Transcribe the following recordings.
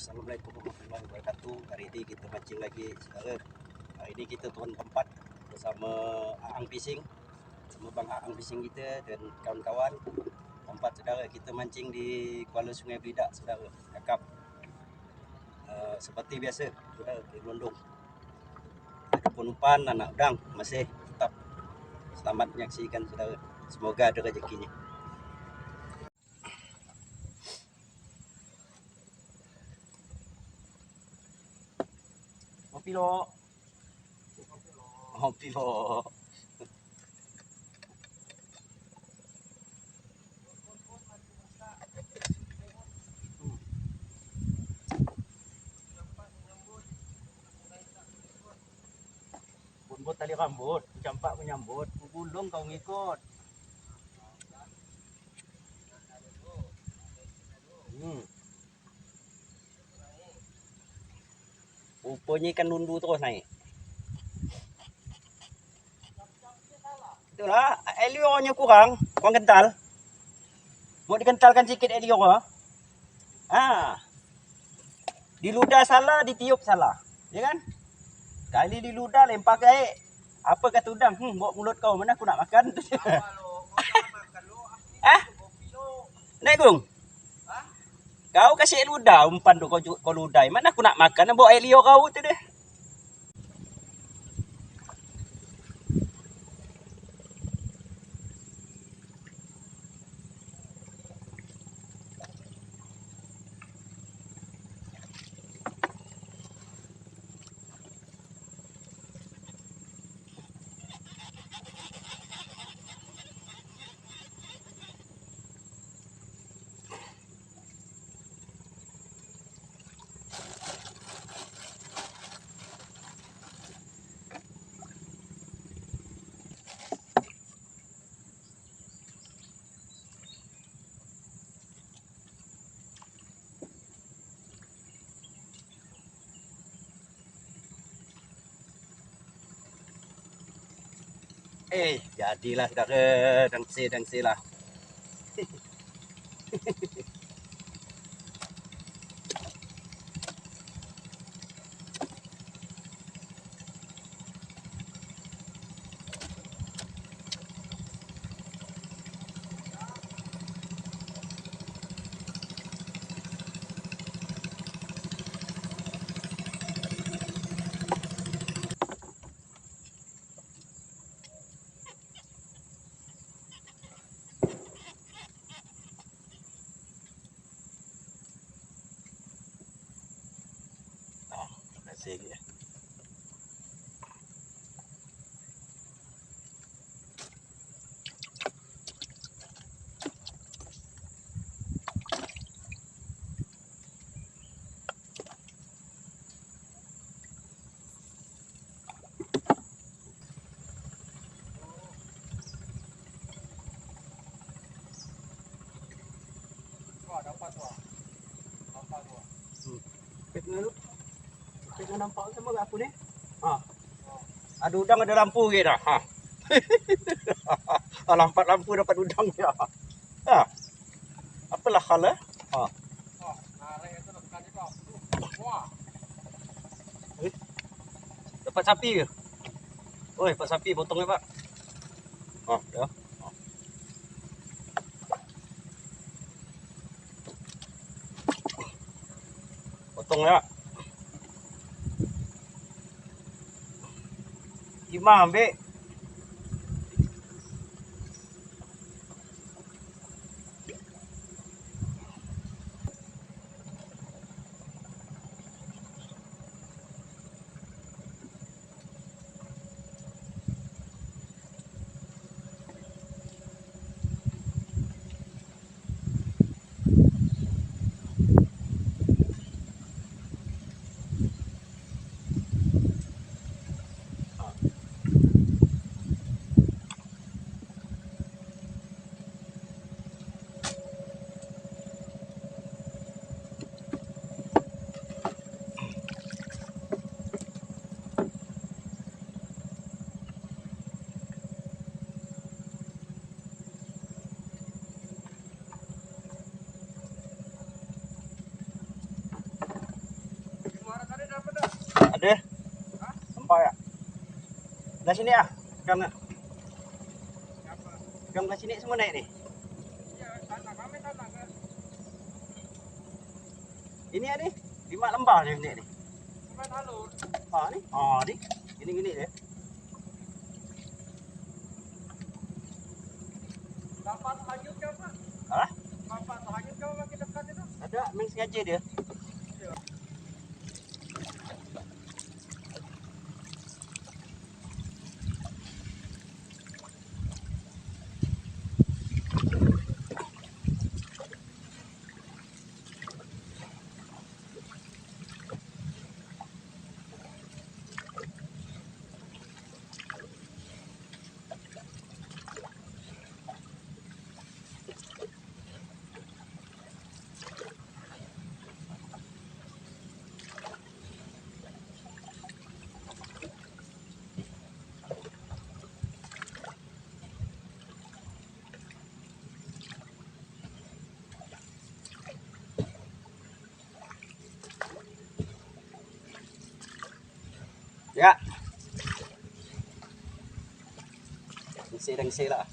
Assalamualaikum warahmatullahi wabarakatuh. Hari ini kita mancing lagi, saudara. Hari ini kita turun tempat bersama Aang Fishing, sama Bang Aang Fishing kita dan kawan-kawan. Tempat saudara kita mancing di Kuala Sungai Belidak, saudara. Cakap seperti biasa, saudara, di Gelondong. Ada pun umpan anak udang masih tetap. Selamat menyaksikan, saudara. Semoga ada rezekinya. Kopi lo. Kopi lo. Buat tali rambut, campak menyambut, gulung kau ngikut. Rupanya ikan lundu terus naik. Itulah, elionya kurang kental. Mau dikentalkan sikit elio. Di ludah salah, ditiup salah. Ya kan? Kali di ludah lempar ke air. Apa kata udang? Bawa mulut kau, mana aku nak makan? Naik Gung? Kau kasih ludah umpan tu kau ludah. Mana aku nak makan? Bawa air liur kau tu deh. Jadilah saudara, dangsi lah. Sige. Dapat tu. Lu tengok nampak sama aku ni. Ada udang, ada lampu ke dah. Lampat lampu dapat udang ya. Apalah hal eh? Dapat sapi ke? Oi, dapat sapi potong ya, Pak. Ya. Potong ya. Gimana, Be? Eh, sampai ya. Dari sini ah, kam nak. Kam dari sini semua naik ni. Ini ada 5 lembar ni ni. 5 alur. Ni. Ni. Gini dia. Dapat hanyut ke apa? Dapat hanyut ke apa kita dekat itu? Ada, memang sengaja dia. Ya. Ngisi lah.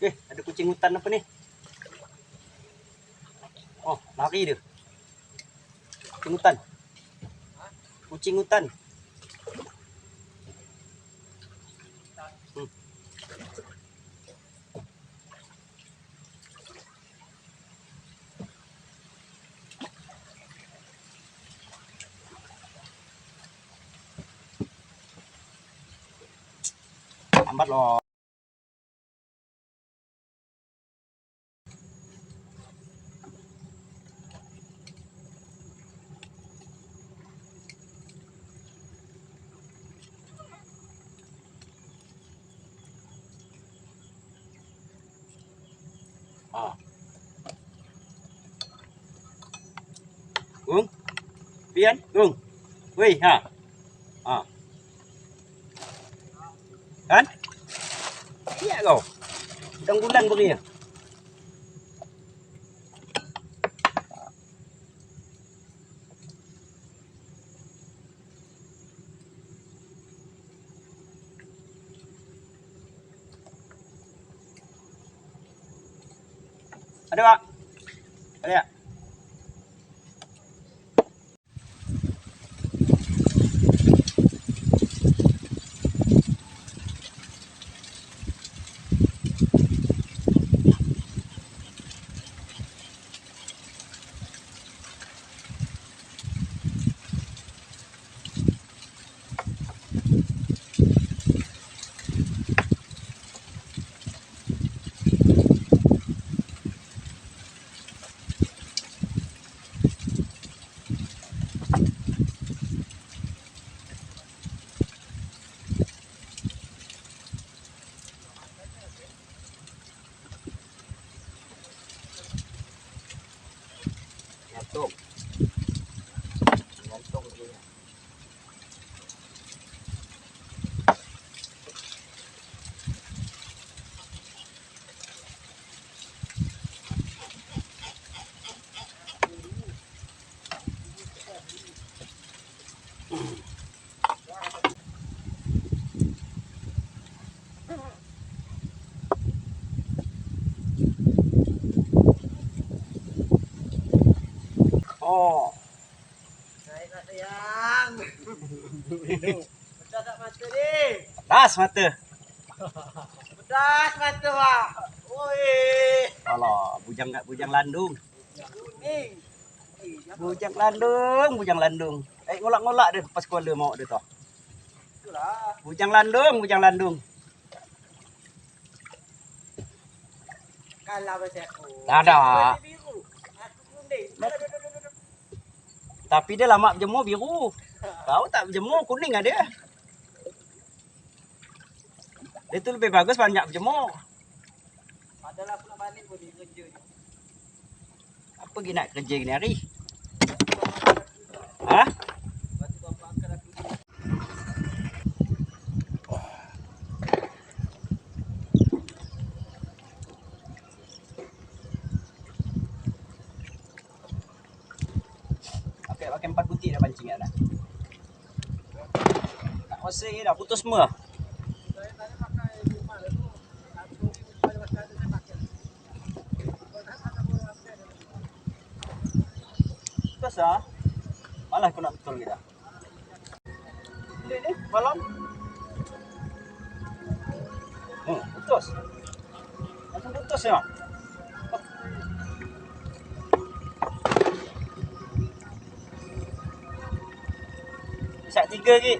Ada kucing hutan apa ni? Oh, lari dia. Kucing hutan. Kucing hutan. Lambat loh. Gung. Pian, Gung. Wih, ha. Kan? Iya kau. Sedang bulan begini. Ada, Pak? Ada ya? Gantung. Gantung dia. Oh. Naiklah sayang. Pedas tak mata ni? Das mata. Pedas mata wah. Oi. Alah, bujang landung. Kuning. Bujang landung. Ngolak-ngolak dia pas kuala mau dia tu. Itulah. Bujang landung. Kalah macam aku. Tak ada. Biru. Aku kuning. Tapi dia lama berjemur biru. Kau tak berjemur kuning ada. Dia tu lebih bagus banyak berjemur. Padahal aku nak balik pun dia kerja ni. Apa lagi nak kerja ni hari? Hah? Lepas tu bapak akan aku Pakai 4 butir dah pancing dah. Tak oseng dah putus semua. saya tadi pakai rumah tu. Aku pada masa tu saya pakai. Putus ah. Malah aku nak betul kita. Ni balon. Putus. Langsung putus ya. Sat 3 lagi.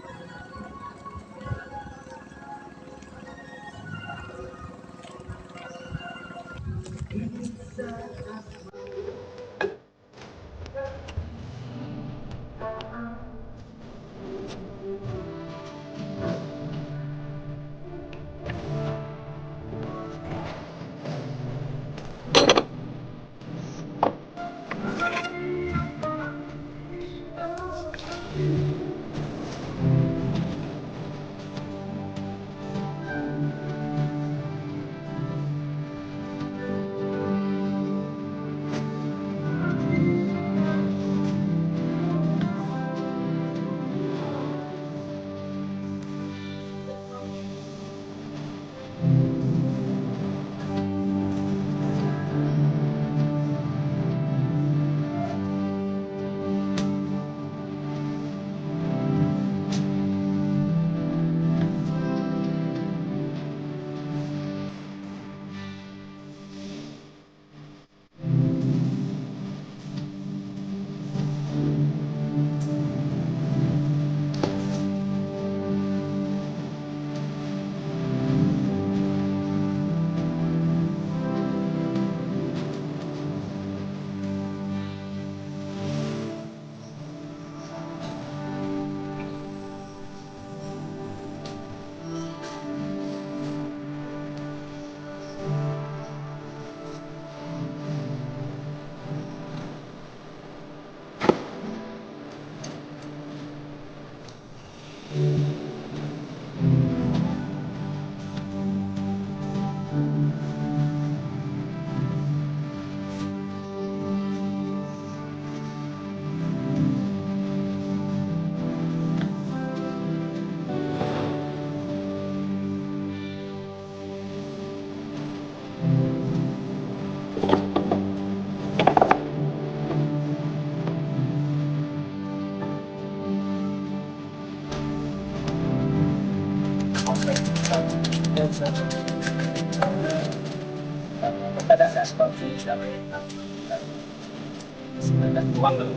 Ada asbab sih, buang dulu.